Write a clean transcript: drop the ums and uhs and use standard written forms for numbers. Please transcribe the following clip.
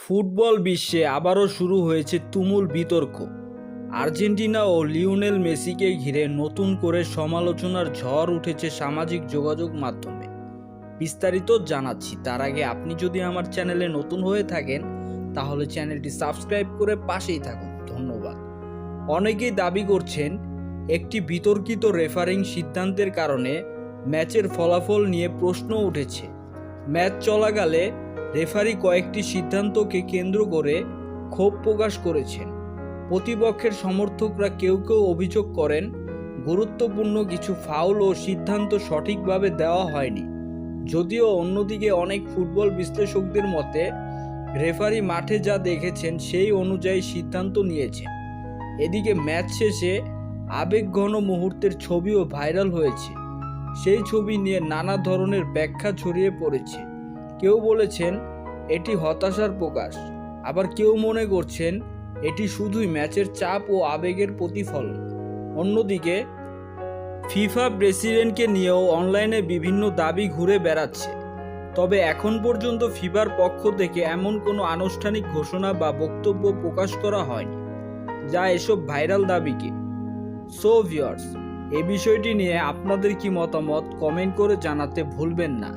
Football বিশ্বে আবারও শুরু হয়েছে তুমুল বিতর্ক। আর্জেন্টিনা ও লিওনেল মেসিকে ঘিরে নতুন করে সমালোচনার ঝড় উঠেছে সামাজিক যোগাযোগ মাধ্যমে। বিস্তারিত জানাচ্ছি, তার আগে আপনি যদি আমার চ্যানেলে নতুন হয়ে থাকেন তাহলে চ্যানেলটি সাবস্ক্রাইব করে পাশেই থাকুন। ধন্যবাদ। অনেকেই দাবি করছেন একটি বিতর্কিত রেফারিং সিদ্ধান্তের কারণে ম্যাচের ফলাফল নিয়ে প্রশ্ন উঠেছে। ম্যাচ চলাকালে রেফারি কয়েকটি সিদ্ধান্তকে কেন্দ্র করে ক্ষোভ প্রকাশ করেছেন। প্রতিপক্ষের সমর্থকরা কেউ কেউ অভিযোগ করেন গুরুত্বপূর্ণ কিছু ফাউল ও সিদ্ধান্ত সঠিকভাবে দেওয়া হয়নি। যদিও অন্যদিকে অনেক ফুটবল বিশ্লেষকদের মতে রেফারি মাঠে যা দেখেছেন সেই অনুযায়ী সিদ্ধান্ত নিয়েছেন। এদিকে ম্যাচ শেষে আবেগঘন মুহূর্তের ছবিও ভাইরাল হয়েছে। সেই ছবি নিয়ে নানা ধরনের ব্যাখ্যা ছড়িয়ে পড়েছে। কেউ বলেছেন এটি হতাশার প্রকাশ, আবার কেউ মনে করছেন এটি শুধুই ম্যাচের চাপ ও আবেগের প্রতিফলন। অন্যদিকে ফিফা প্রেসিডেন্টকে নিয়েও অনলাইনে বিভিন্ন দাবি ঘুরে বেড়াচ্ছে। তবে এখন পর্যন্ত ফিফার পক্ষ থেকে এমন কোনো আনুষ্ঠানিক ঘোষণা বা বক্তব্য প্রকাশ করা হয়নি যা এসব ভাইরাল দাবিকে। সো ভিউয়ার্স, এই বিষয়টি নিয়ে আপনাদের কি মতামত কমেন্ট করে জানাতে ভুলবেন না।